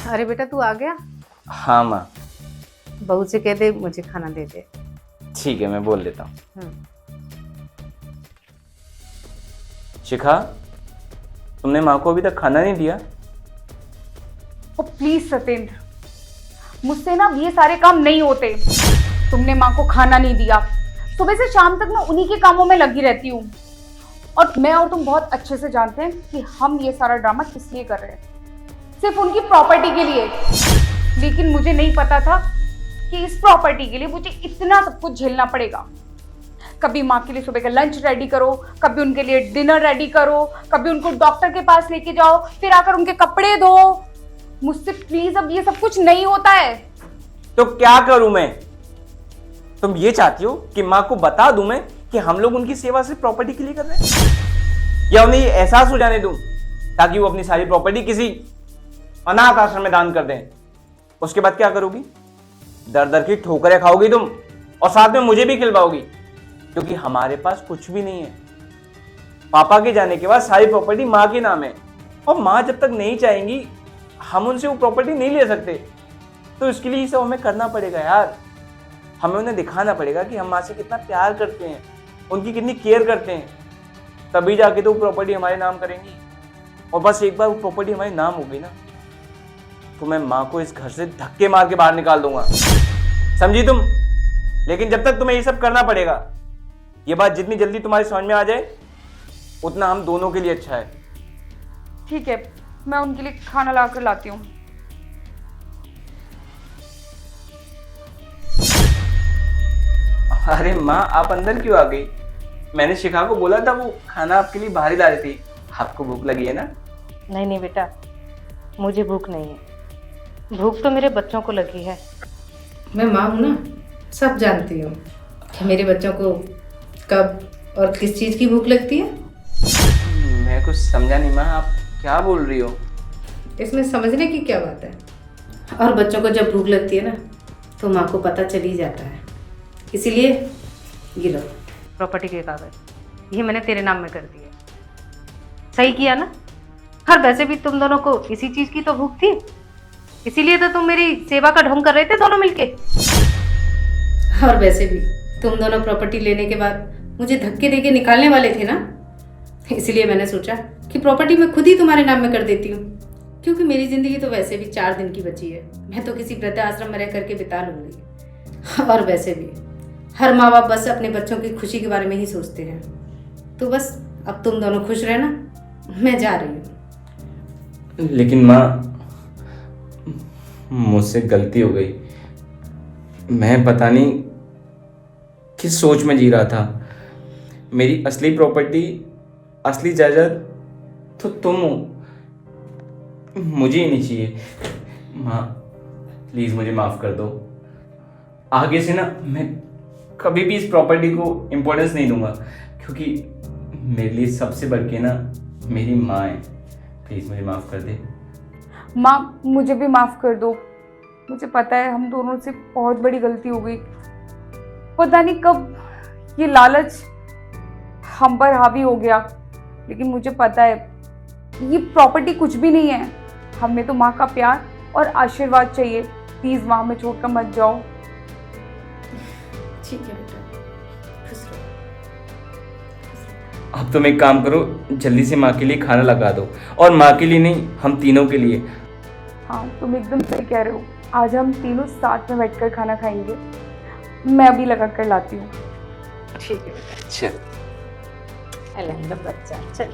अरे बेटा तू आ गया। हाँ माँ। बहू से कह दे मुझे खाना दे दे। ठीक है, मैं बोल देता हूँ। हम्म। शिखा, तुमने माँ को अभी तक खाना नहीं दिया? ओ प्लीज सतेंद्र, मुझसे ना ये सारे काम नहीं होते। तुमने माँ को खाना नहीं दिया, सुबह से शाम तक मैं उन्हीं के कामों में लगी रहती हूँ। और मैं और तुम बहुत अच्छे से जानते हैं कि हम ये सारा ड्रामा किस लिए कर रहे हैं, सिर्फ उनकी प्रॉपर्टी के लिए। लेकिन मुझे नहीं पता था कि इस प्रॉपर्टी के लिए मुझे इतना सब कुछ झेलना पड़ेगा। कभी माँ के लिए सुबह का लंच रेडी करो, कभी उनके लिए डिनर रेडी करो, कभी उनको डॉक्टर के पास लेके जाओ, फिर आकर उनके कपड़े धो। मुझसे प्लीज अब ये सब कुछ नहीं होता है। तो क्या करूं मैं? तुम ये चाहती हो कि माँ को बता दूं मैं कि हम लोग उनकी सेवा सिर्फ प्रॉपर्टी के लिए कर रहे हैं, या उन्हें ये एहसास हो जाने दूं ताकि वो अपनी सारी प्रॉपर्टी किसी अनाथ आश्रम में दान कर दें? उसके बाद क्या करोगी? दर दर की ठोकरें खाओगी तुम, और साथ में मुझे भी खिलवाओगी, क्योंकि हमारे पास कुछ भी नहीं है। पापा के जाने के बाद सारी प्रॉपर्टी माँ के नाम है, और माँ जब तक नहीं चाहेंगी हम उनसे वो प्रॉपर्टी नहीं ले सकते। तो इसके लिए ये सब हमें करना पड़ेगा यार। हमें उन्हें दिखाना पड़ेगा कि हम माँ से कितना प्यार करते हैं, उनकी कितनी केयर करते हैं, तभी जाके तो वो प्रॉपर्टी हमारे नाम करेंगी। और बस एक बार वो प्रॉपर्टी हमारे नाम हो गई ना, तो मैं माँ को इस घर से धक्के मार के बाहर निकाल दूंगा, समझी तुम? लेकिन जब तक तुम्हें ये सब करना पड़ेगा, ये बात जितनी जल्दी तुम्हारी समझ में आ जाए उतना हम दोनों के लिए अच्छा है। ठीक है, मैं उनके लिए खाना ला कर लाती हूँ। अरे माँ, आप अंदर क्यों आ गई? मैंने शिखा को बोला था वो खाना आपके लिए बाहर ही ला रही थी। आपको भूख लगी है ना? नहीं नहीं बेटा, मुझे भूख नहीं है। भूख तो मेरे बच्चों को लगी है। मैं माँ हूँ ना, सब जानती हूँ कि मेरे बच्चों को कब और किस चीज़ की भूख लगती है। मैं कुछ समझा नहीं माँ, आप क्या बोल रही हो? इसमें समझने की क्या बात है? और बच्चों को जब भूख लगती है ना, तो माँ को पता चल ही जाता है। इसीलिए ये लो प्रॉपर्टी के कागज, ये मैंने तेरे नाम में कर दिए। सही किया ना? और वैसे भी तुम दोनों को इसी चीज़ की तो भूख थी, इसीलिए तो तुम मेरी सेवा का ढोंग कर रहे थे दोनों मिलके। और वैसे भी तुम दोनों प्रॉपर्टी लेने के बाद मुझे धक्के देके निकालने वाले थे ना, इसीलिए मैंने सोचा कि प्रॉपर्टी मैं खुद ही तुम्हारे नाम में कर देती हूँ, क्योंकि मेरी ज़िंदगी तो वैसे भी 4 दिन की बची है। मैं तो किसी वृद्धाश्रम में रह करके बिता लूँगी। और वैसे भी हर माँ बाप बस अपने बच्चों की खुशी के बारे में ही सोचते हैं। तो बस अब तुम दोनों खुश रहना, मैं जा रही हूँ। लेकिन माँ, मुझसे गलती हो गई। मैं पता नहीं किस सोच में जी रहा था। मेरी असली प्रॉपर्टी, असली जायदाद तो तुम हो, मुझे ही नहीं चाहिए। माँ प्लीज़ मुझे माफ़ कर दो। आगे से ना मैं कभी भी इस प्रॉपर्टी को इम्पोर्टेंस नहीं दूंगा, क्योंकि मेरे लिए सबसे बढ़ के ना मेरी माँ है। प्लीज़ मुझे माफ़ कर दे। माँ मुझे भी माफ कर दो। मुझे पता है हम दोनों से बहुत बड़ी गलती हो गई। पता नहीं कब ये लालच हम पर हावी हो गया, लेकिन मुझे पता है ये प्रॉपर्टी कुछ भी नहीं है। हमें तो माँ का प्यार और आशीर्वाद चाहिए। प्लीज माँ हमें छोड़कर मत जाओ। ठीक है बेटा, खुश रहो। अब तुम एक काम करो, जल्दी से माँ के लिए खाना लगा दो, और माँ के लिए नहीं, हम तीनों के लिए। हाँ तुम एकदम सही कह रहे हो। आज हम तीनों साथ में बैठकर खाना खाएंगे। मैं अभी लगा कर लाती हूँ। ठीक है बेटा, चल। अलग बच्चा चल।